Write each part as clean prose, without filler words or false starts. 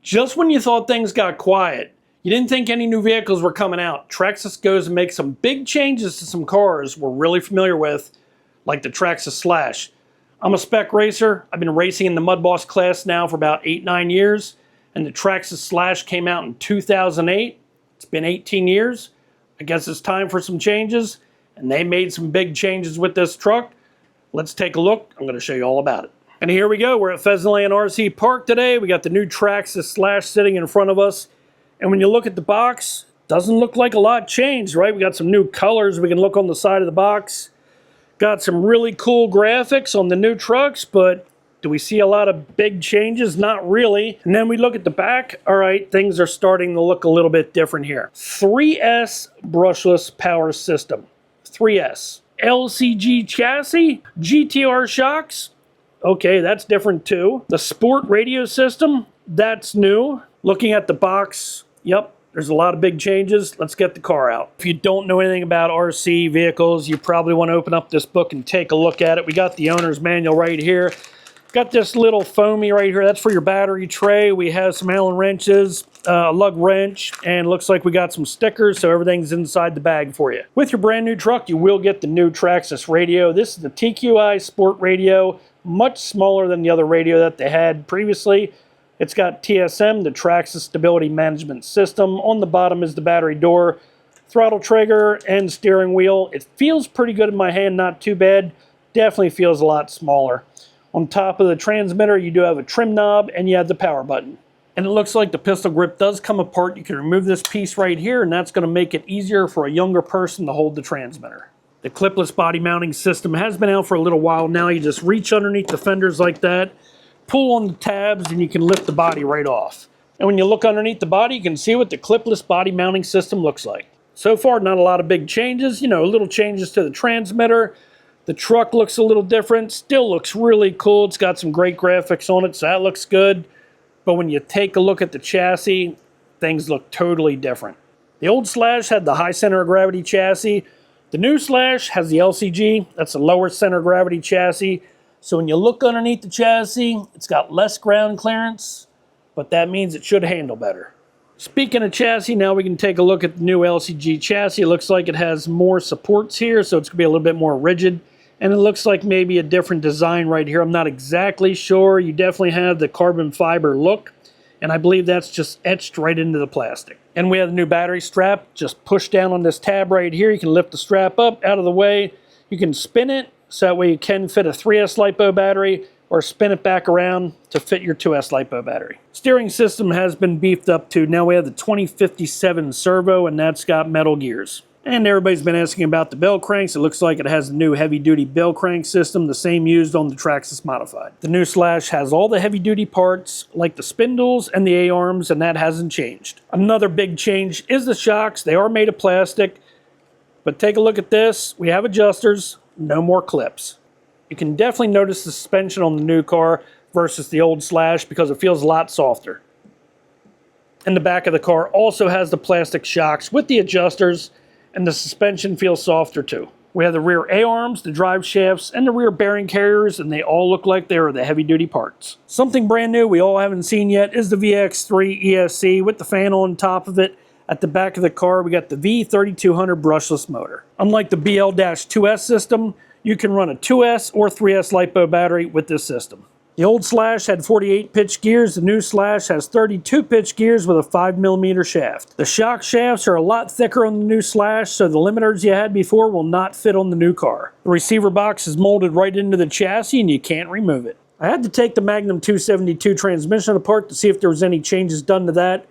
Just when you thought things got quiet, you didn't think any new vehicles were coming out, Traxxas goes and makes some big changes to some cars we're really familiar with, like the Traxxas Slash. I'm a spec racer. I've been racing in the Mudboss class now for about 8-9 years, and the Traxxas Slash came out in 2008. It's been 18 years. I guess it's time for some changes, and they made some big changes with this truck. Let's take a look. I'm going to show you all about it. And here we go. We're at Pheasantland RC Park today. We got the new Traxxas Slash sitting in front of us. And when you look at the box, doesn't look like a lot changed, right? We got some new colors. We can look on the side of the box. Got some really cool graphics on the new trucks, but do we see a lot of big changes? Not really. And then we look at the back. All right, things are starting to look a little bit different here. 3S brushless power system. 3S. LCG chassis. GTR shocks. Okay, that's different too. The sport radio system, that's new. Looking at the box, yep, there's a lot of big changes. Let's get the car out. If you don't know anything about RC vehicles, you probably want to open up this book and take a look at it. We got the owner's manual right here. Got this little foamy right here. That's for your battery tray. We have some Allen wrenches, a lug wrench, and looks like we got some stickers, so everything's inside the bag for you. With your brand new truck, you will get the new Traxxas radio. This is the TQI Sport Radio, much smaller than the other radio that they had previously. It's got TSM, the Traxxas Stability Management System. On the bottom is the battery door, throttle trigger, and steering wheel. It feels pretty good in my hand, not too bad. Definitely feels a lot smaller. On top of the transmitter, you do have a trim knob, and you have the power button. And it looks like the pistol grip does come apart. You can remove this piece right here, and that's going to make it easier for a younger person to hold the transmitter. The clipless body mounting system has been out for a little while now. You just reach underneath the fenders like that, pull on the tabs, and you can lift the body right off. And when you look underneath the body, you can see what the clipless body mounting system looks like. So far, not a lot of big changes. You know, little changes to the transmitter. The truck looks a little different. Still looks really cool. It's got some great graphics on it, so that looks good. But when you take a look at the chassis, things look totally different. The old Slash had the high center of gravity chassis. The new Slash has the LCG. That's a lower center of gravity chassis. So when you look underneath the chassis, it's got less ground clearance, but that means it should handle better. Speaking of chassis, now we can take a look at the new LCG chassis. It looks like it has more supports here, so it's going to be a little bit more rigid. And it looks like maybe a different design right here. I'm not exactly sure. You definitely have the carbon fiber look, and I believe that's just etched right into the plastic. And we have the new battery strap. Just push down on this tab right here. You can lift the strap up out of the way. You can spin it, so that way you can fit a 3S LiPo battery, or spin it back around to fit your 2S LiPo battery. Steering system has been beefed up too. Now we have the 2057 servo, and that's got metal gears. And everybody's been asking about the bell cranks. It looks like it has the new heavy-duty bell crank system, the same used on the Traxxas Modified. The new Slash has all the heavy-duty parts, like the spindles and the A-arms, and that hasn't changed. Another big change is the shocks. They are made of plastic, but take a look at this. We have adjusters, no more clips. You can definitely notice the suspension on the new car versus the old Slash because it feels a lot softer. And the back of the car also has the plastic shocks with the adjusters, and the suspension feels softer too. We have the rear A-arms, the drive shafts, and the rear bearing carriers, and they all look like they are the heavy-duty parts. Something brand new we all haven't seen yet is the VX3 ESC with the fan on top of it. At the back of the car, we got the V3200 brushless motor. Unlike the BL-2S system, you can run a 2S or 3S LiPo battery with this system. The old Slash had 48 pitch gears. The new Slash has 32 pitch gears with a 5mm shaft. The shock shafts are a lot thicker on the new Slash, so the limiters you had before will not fit on the new car. The receiver box is molded right into the chassis and you can't remove it. I had to take the Magnum 272 transmission apart to see if there was any changes done to that.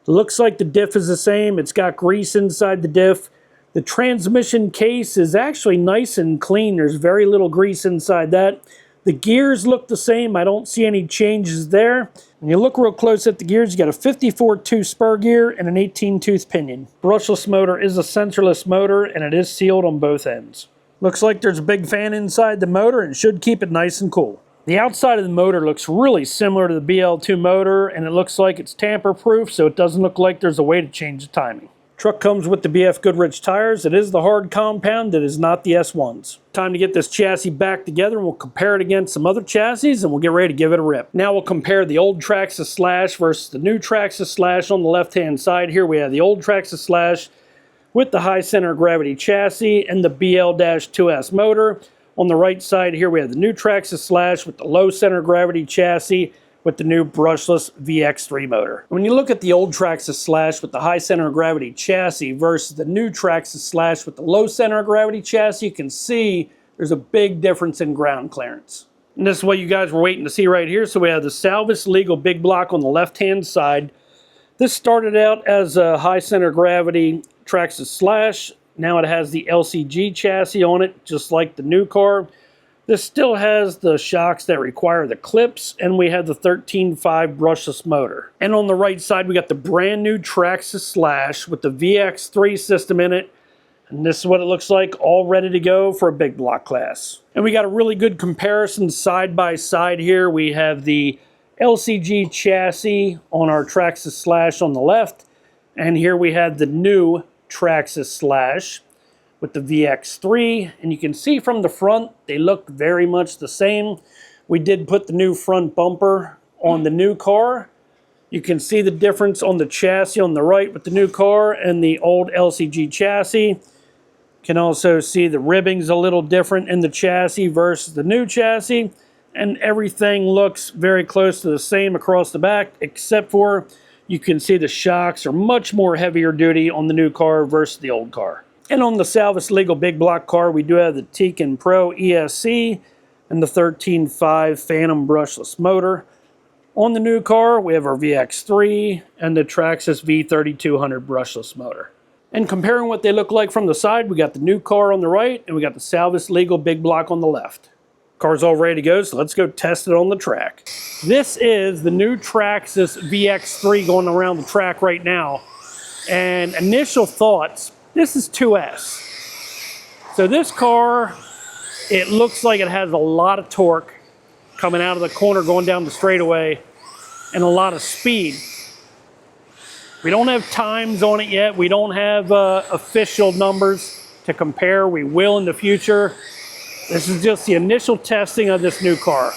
It looks like the diff is the same. It's got grease inside the diff. The transmission case is actually nice and clean. There's very little grease inside that. The gears look the same. I don't see any changes there. When you look real close at the gears, you got a 54-tooth spur gear and an 18-tooth pinion. Brushless motor is a sensorless motor, and it is sealed on both ends. Looks like there's a big fan inside the motor and should keep it nice and cool. The outside of the motor looks really similar to the BL2 motor, and it looks like it's tamper-proof, so it doesn't look like there's a way to change the timing. Truck comes with the BF Goodrich tires. It is the hard compound. It is not the S1s. Time to get this chassis back together, and we'll compare it against some other chassis, and we'll get ready to give it a rip. Now we'll compare the old Traxxas Slash versus the new Traxxas Slash. On the left-hand side here, we have the old Traxxas Slash with the high center of gravity chassis and the BL-2S motor. On the right side here, we have the new Traxxas Slash with the low center of gravity chassis with the new brushless VX3 motor. When you look at the old Traxxas Slash with the high center of gravity chassis versus the new Traxxas Slash with the low center of gravity chassis, you can see there's a big difference in ground clearance. And this is what you guys were waiting to see right here. So we have the salvage legal big block on the left-hand side. This started out as a high center of gravity Traxxas Slash. Now it has the LCG chassis on it, just like the new car. This still has the shocks that require the clips, and we have the 13.5 brushless motor. And on the right side, we got the brand new Traxxas Slash with the VX3 system in it. And this is what it looks like, all ready to go for a big block class. And we got a really good comparison side by side here. We have the LCG chassis on our Traxxas Slash on the left, and here we have the new Traxxas Slash with the VX3, and you can see from the front, they look very much the same. We did put the new front bumper on the new car. You can see the difference on the chassis on the right with the new car and the old LCG chassis. You can also see the ribbing's a little different in the chassis versus the new chassis, and everything looks very close to the same across the back, except for you can see the shocks are much more heavier duty on the new car versus the old car. And on the salvage legal big block car, we do have the Tekin Pro ESC and the 13.5 Phantom brushless motor. On the new car, we have our VX3 and the Traxxas V3200 brushless motor. And comparing what they look like from the side, we got the new car on the right and we got the salvage legal big block on the left. Car's all ready to go, so let's go test it on the track. This is the new Traxxas VX3 going around the track right now. And initial thoughts, this is 2S. So this car, it looks like it has a lot of torque coming out of the corner going down the straightaway and a lot of speed. We don't have times on it yet. We don't have official numbers to compare. We will in the future. This is just the initial testing of this new car.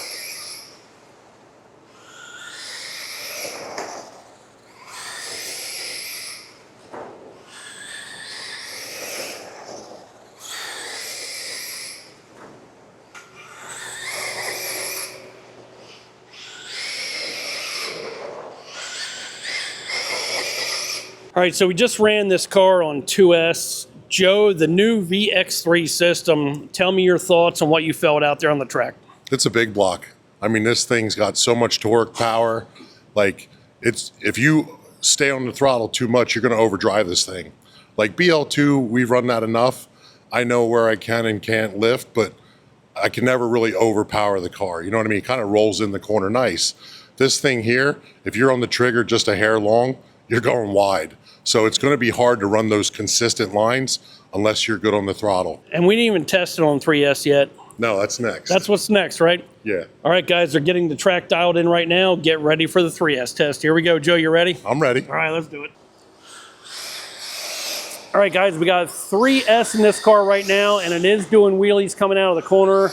All right, so we just ran this car on 2S. Joe, the new VX3 system, tell me your thoughts on what you felt out there on the track. It's a big block. I mean, this thing's got so much torque, power. Like, if you stay on the throttle too much, you're gonna overdrive this thing. Like BL2, we've run that enough. I know where I can and can't lift, but I can never really overpower the car. You know what I mean? It kind of rolls in the corner nice. This thing here, if you're on the trigger just a hair long, you're going wide. So it's going to be hard to run those consistent lines unless you're good on the throttle. And we didn't even test it on 3S yet. No, that's next. That's what's next, right? Yeah. All right, guys, they're getting the track dialed in right now. Get ready for the 3S test. Here we go. Joe, you ready? I'm ready. All right, let's do it. All right, guys, we got 3S in this car right now, and it is doing wheelies coming out of the corner.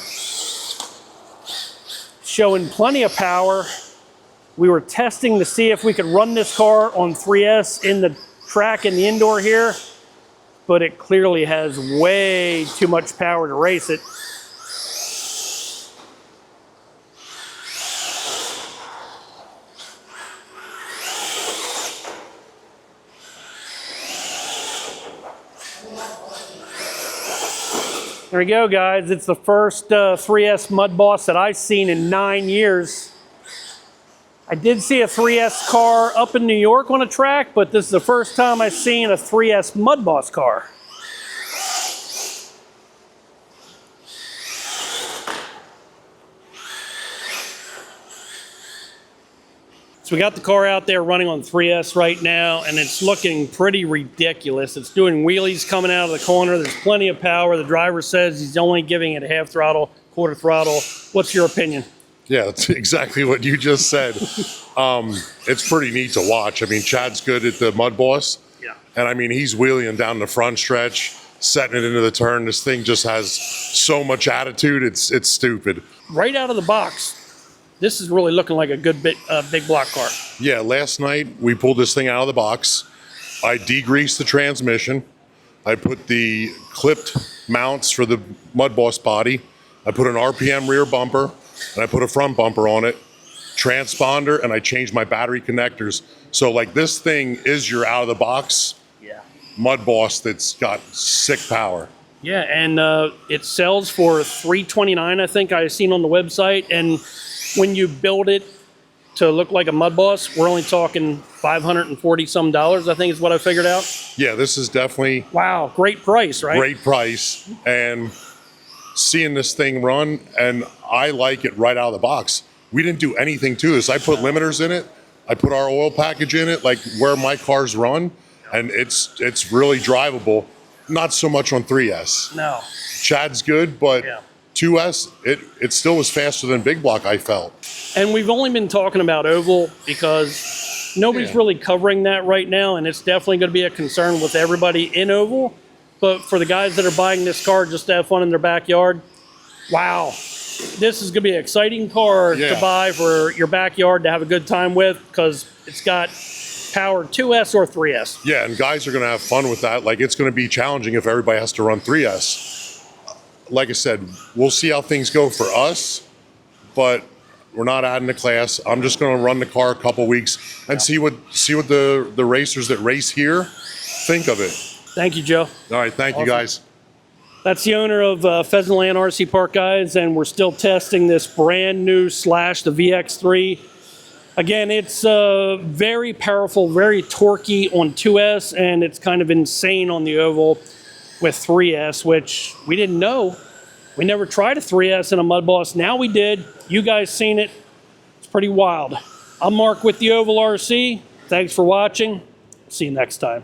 Showing plenty of power. We were testing to see if we could run this car on 3S in the track in the indoor here, but it clearly has way too much power to race it. There we go, guys. It's the first 3S Mudboss that I've seen in 9 years. I did see a 3S car up in New York on a track, but this is the first time I've seen a 3S Mudboss car. So we got the car out there running on 3S right now, and it's looking pretty ridiculous. It's doing wheelies coming out of the corner. There's plenty of power. The driver says he's only giving it half throttle, quarter throttle. What's your opinion? Yeah, that's exactly what you just said. It's pretty neat to watch. I mean, Chad's good at the Mudboss. Yeah. And I mean, he's wheeling down the front stretch, setting it into the turn. This thing just has so much attitude. It's stupid. Right out of the box, this is really looking like a good big block car. Yeah, last night we pulled this thing out of the box. I degreased the transmission. I put the clipped mounts for the Mudboss body. I put an RPM rear bumper, and I put a front bumper on it, transponder, and I changed my battery connectors. So like this thing is your out of the box Mudboss that's got sick power. Yeah, and it sells for $329, I think I seen on the website. And when you build it to look like a Mudboss, we're only talking $540 some, I think is what I figured out. Yeah, this is definitely Wow, great price, right? great price. And seeing this thing run, and I like it right out of the box. We didn't do anything to this. I put limiters in it. I put our oil package in it, like where my cars run, and it's really drivable. Not so much on 3S. No. Chad's good, but 2S, it still was faster than Big Block, I felt. And we've only been talking about Oval because nobody's really covering that right now, and it's definitely going to be a concern with everybody in Oval. But for the guys that are buying this car just to have fun in their backyard, wow, this is going to be an exciting car to buy for your backyard to have a good time with, because it's got power 2S or 3S. Yeah, and guys are going to have fun with that. Like, it's going to be challenging if everybody has to run 3S. Like I said, we'll see how things go for us, but we're not adding the class. I'm just going to run the car a couple weeks and see what the racers that race here think of it. Thank you, Joe. All right, thank you, guys. That's the owner of Pheasant Land RC Park, guys, and we're still testing this brand new Slash, the VX3. Again, it's very powerful, very torquey on 2S, and it's kind of insane on the Oval with 3S, which we didn't know. We never tried a 3S in a Mudboss. Now we did. You guys seen it. It's pretty wild. I'm Mark with the Oval RC. Thanks for watching. See you next time.